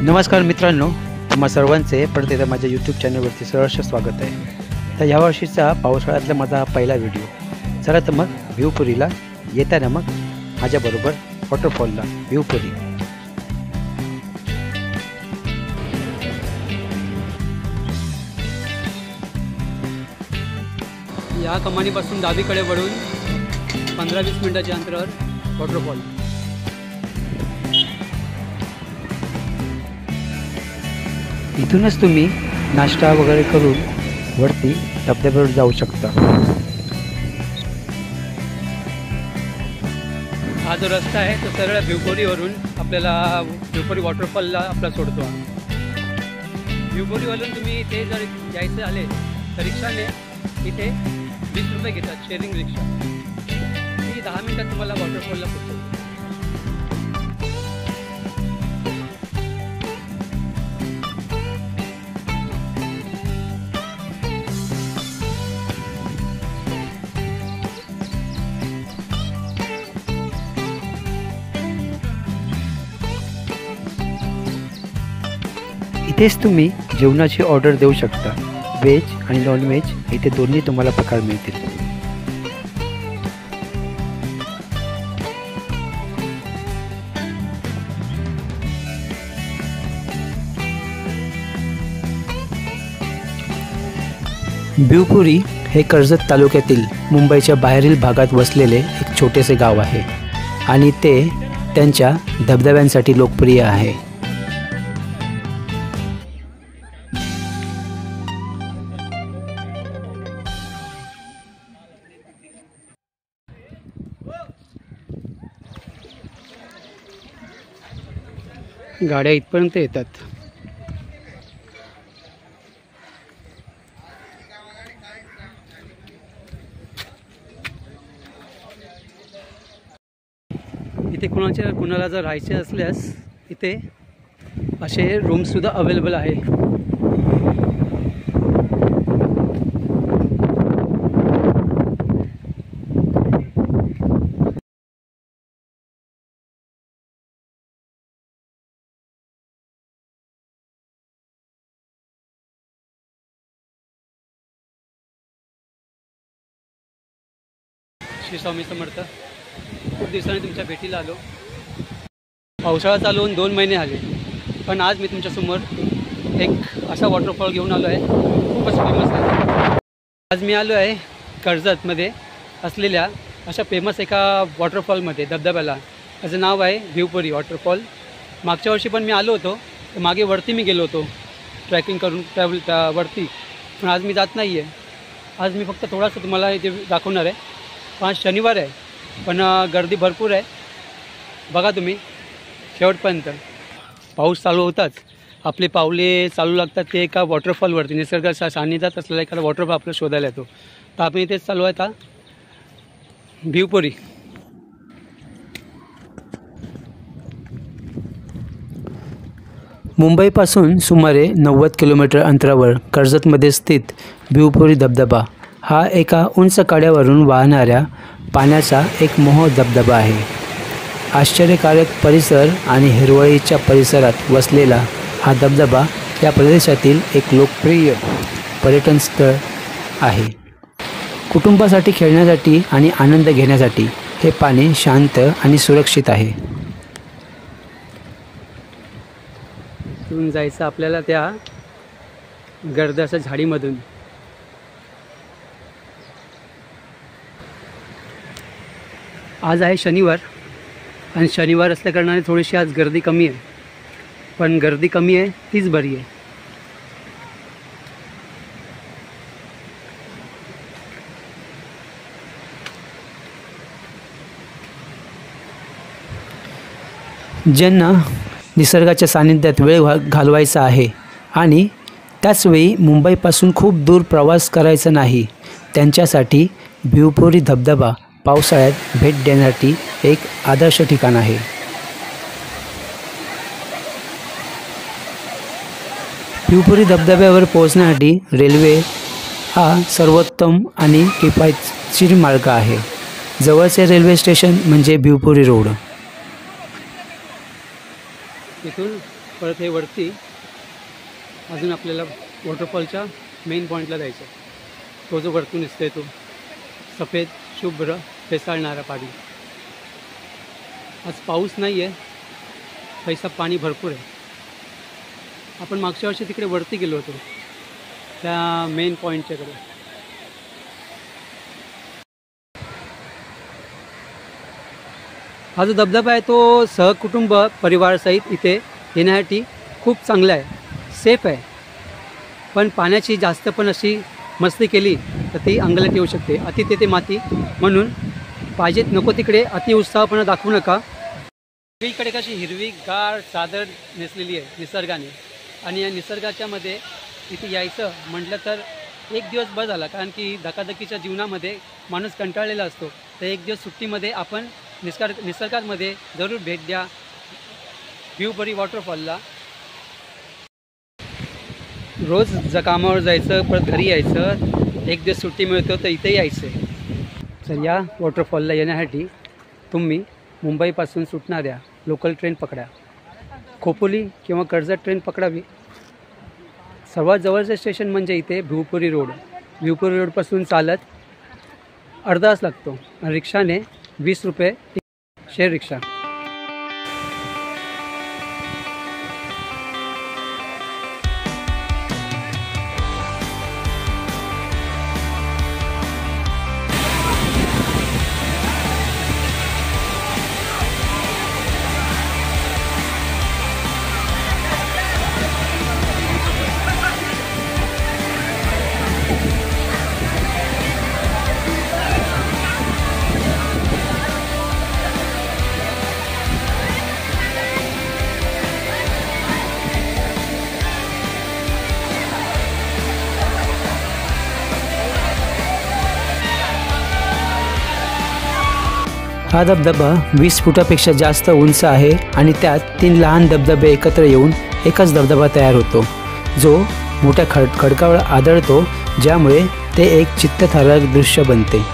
नमस्कार मित्रांनो, तुम्हा सर्वांचे परत एकदा माझ्या यूट्यूब चॅनलवरती सहर्ष स्वागत आहे। तर यावर्षीचा पावसाळ्यातला माझा पहिला व्हिडिओ। चला तर मग भिवपुरीला येताना मग माझ्याबरोबर वॉटरफॉलला भिवपुरी। या कमानीपासून डावीकडे वळून 15-20 मिनिटाच्या अंतरावर वॉटरफॉल। इथूनच तुम्ही नाश्ता वगैरे करून वरती धबधब्यावर जाऊ शकता। हा जो रस्ता आहे तो सरळ भिवपुरीवरून आपल्याला भिवपुरी वॉटरफॉलला आपला सोडतो। भिवपुरीवरून तुम्ही इथे जर यायचं आले तर रिक्षाने इथे 20 रुपये घेतात, शेअरिंग रिक्षा। ती 10 मिनिटात तुम्हाला वॉटरफॉलला पोहोचतो। इथेच तुम्ही जेवणाची ऑर्डर देऊ शकता। व्हेज आणि नॉन व्हेज इथे दोन्ही तुम्हाला प्रकार मिळतील। भिवपुरी हे कर्जत तालुक्यातील मुंबईच्या बाहेरील भागात वसलेले एक छोटेसे गाव आहे आणि ते त्यांच्या धबधब्यांसाठी लोकप्रिय आहे। गाड्या इथपर्यंत येतात। इथे कुणाला जर राहायचे असल्यास इथे असे रूमसुद्धा अवेलेबल आहे। श्री स्वामी समर्थ। खूप दिवसांनी तुमच्या भेटीला आलो। पावसाळा चालू होऊन 2 महिने आले, पण आज मी तुमच्यासमोर एक असा वॉटरफॉल घेऊन आलो आहे, खूपच फेमस आहे। आज मी आलो आहे कर्जतमध्ये असलेल्या अशा फेमस एका वॉटरफॉलमध्ये, धबधब्याला। त्याचं नाव आहे भिवपुरी वॉटरफॉल। मागच्या वर्षी पण मी आलो होतो, तर मागे वरती मी गेलो होतो ट्रॅकिंग करून वरती, पण आज मी जात नाही आहे। आज मी फक्त थोडासा तुम्हाला इथे दाखवणार आहे। आज शनिवार आहे, पण गर्दी भरपूर आहे। बघा तुम्ही शेवटपर्यंत। पाऊस चालू होताच आपले पावले चालू लागतात ते एका वॉटरफॉलवरती, निसर्गाच्या सान्निध्यात असलेला एखादा वॉटरफॉल आपल्याला शोधायला येतो। तर आपण इथेच चालू आहे आता भिवपुरी। मुंबईपासून सुमारे 90 किलोमीटर अंतरावर कर्जतमध्ये स्थित भिवपुरी धबधबा हा एका उंच कड्यावरून वाहणाऱ्या पाण्याचा एक मोह धबधबा आहे। आश्चर्यकारक परिसर आणि हिरवळीच्या परिसरात वसलेला हा धबधबा या प्रदेशातील एक लोकप्रिय पर्यटन स्थळ आहे। कुटुंबासाठी खेळण्यासाठी आणि आनंद घेण्यासाठी हे पाणी शांत आणि सुरक्षित आहे। इथून जायचं आपल्याला त्या गर्दाच्या झाडीमधून। आज आहे शनिवार आणि शनिवार असल्याकारणाने थोडीशी आज गर्दी कमी आहे, पण गर्दी कमी आहे तीच बरी आहे। ज्यांना निसर्गाच्या सानिध्यात वेळ घालवायचा आहे आणि त्याचवेळी मुंबईपासून खूप दूर प्रवास करायचा नाही, त्यांच्यासाठी भिवपुरी धबधबा पावसाळ्यात भेट देण्यासाठी एक आदर्श ठिकाण आहे। भिवपुरी धबधब्यावर पोहोचण्यासाठी रेल्वे हा सर्वोत्तम आणि किफायतशीर मार्ग आहे। जवळचे रेल्वे स्टेशन म्हणजे भिवपुरी रोड। इथून परत हे वरती अजून आपल्याला वॉटरफॉलच्या मेन पॉईंटला जायचं. तो जो वरतून दिसतोय तो सफेद शुभ्र फेसाळणारा पाणी. आज पाऊस नाही आहे, पैसा पाणी भरपूर आहे. आपण मागच्या वर्षी तिकडे वरती गेलो होतो त्या मेन पॉईंटच्याकडे. हा जो धबधबा आहे तो सहकुटुंब परिवारासहित इथे येण्यासाठी खूप चांगला आहे, सेफ आहे. पण पाण्याची जास्त पण अशी मस्ती केली तर ती अंगाला येऊ शकते. अति तेथे माती, म्हणून पाहिजेत नको तिकडे अतिउत्साहपणा दाखवू नका. सगळीकडे कशी हिरवीगार चादर नेसलेली आहे निसर्गाने, आणि या निसर्गाच्या मध्ये इथे यायचं म्हटलं तर एक दिवस बस झाला. कारण की धकाधकीच्या जीवनामध्ये माणूस कंटाळलेला असतो. तर एक दिवस सुट्टीमध्ये आपण निसर्गामध्ये जरूर भेट द्या भिवपुरी वॉटरफॉलला. रोज कामावर जायचं परत घरी यायचं, एक दिवस सुट्टी मिळतो तर इथे यायचं आहे. तर या वॉटरफॉलला येण्यासाठी तुम्ही मुंबईपासून सुटणाऱ्या लोकल ट्रेन पकडा, खोपोली किंवा कर्जत ट्रेन पकडावी. सर्वात जवळचं स्टेशन म्हणजे इथे भिवपुरी रोड. भिवपुरी रोडपासून चालत अर्धा तास लागतो, आणि रिक्षाने 20 रुपये शेअर रिक्षा. हा धबधबा 20 फुटापेक्षा जास्त उंच आहे, आणि त्यात 3 लहान धबधबे एकत्र येऊन एकच धबधबा तयार होतो, जो मोठ्या खडकावर आदळतो, ज्यामुळे ते एक चित्तथरारक दृश्य बनते.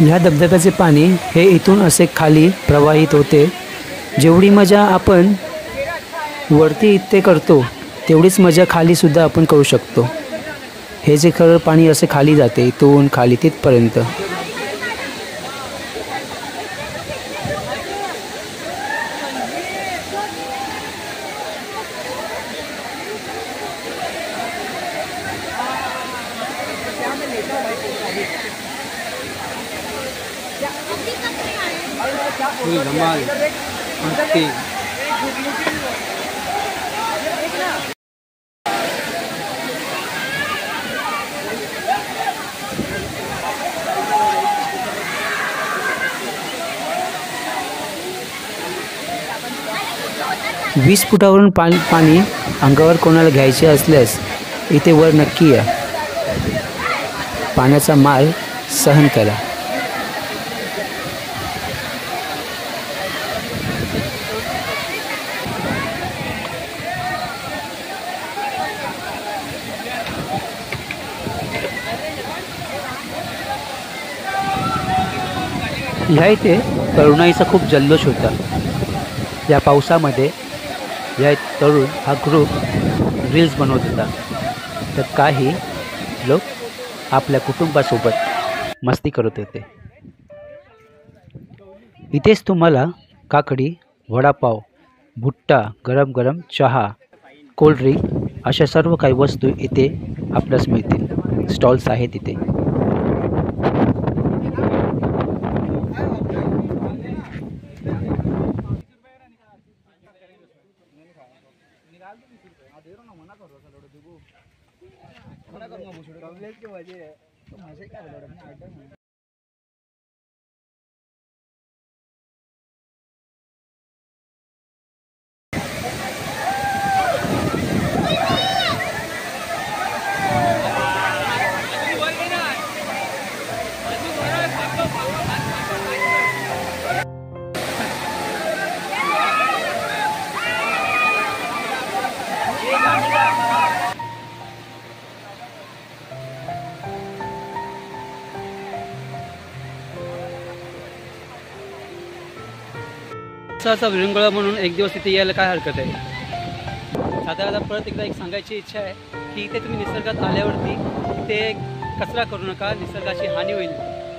ह्या धबधब्याचे पाणी हे इथून असे खाली प्रवाहित होते. जेवढी मजा आपण वरती इथे करतो तेवढीच मजा खाली सुद्धा आपण करू शकतो. हे जे खरं पाणी असे खाली जाते, इथून खाली तिथपर्यंत. धमाल मस्ती. 20 फुटावरून पाणी अंगावर कोणाला घ्यायचे असल्यास इथे वर नक्की या. पाण्याचा मार सहन करा. ह्या इथे तरुणाईचा खूप जल्लोष होता. या पावसामध्ये या तरुण हा ग्रुप रील्स बनवत होता, तर काही लोक आपल्या कुटुंबासोबत मस्ती करत होते. इथेच तुम्हाला काकडी, वडापाव, भुट्टा, गरम गरम चहा, कोल्ड्रिंक अशा सर्व काही वस्तू इथे आपल्यास मिळतील. स्टॉल्स आहेत इथे. असा विरंगुळा म्हणून एक दिवस तिथे यायला काय हरकत आहे. साधारण परत एकदा एक सांगायची इच्छा आहे की इथे तुम्ही निसर्गात आल्यावरती इथे कचरा करू नका, निसर्गाची हानी होईल.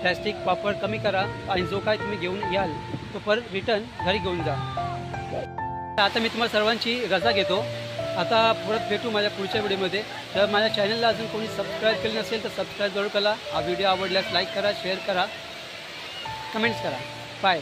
प्लॅस्टिक वापर कमी करा आणि जो काय तुम्ही घेऊन याल तो परत रिटर्न घरी घेऊन जा. आता मी तुम्हाला सर्वांची रजा घेतो. आता परत भेटू माझ्या पुढच्या व्हिडिओमध्ये. जर माझ्या चॅनलला अजून कोणी सबस्क्राईब केलं नसेल तर सबस्क्राईब जरूर करा. हा व्हिडिओ आवडल्यास लाईक करा, शेअर करा, कमेंट्स करा. बाय.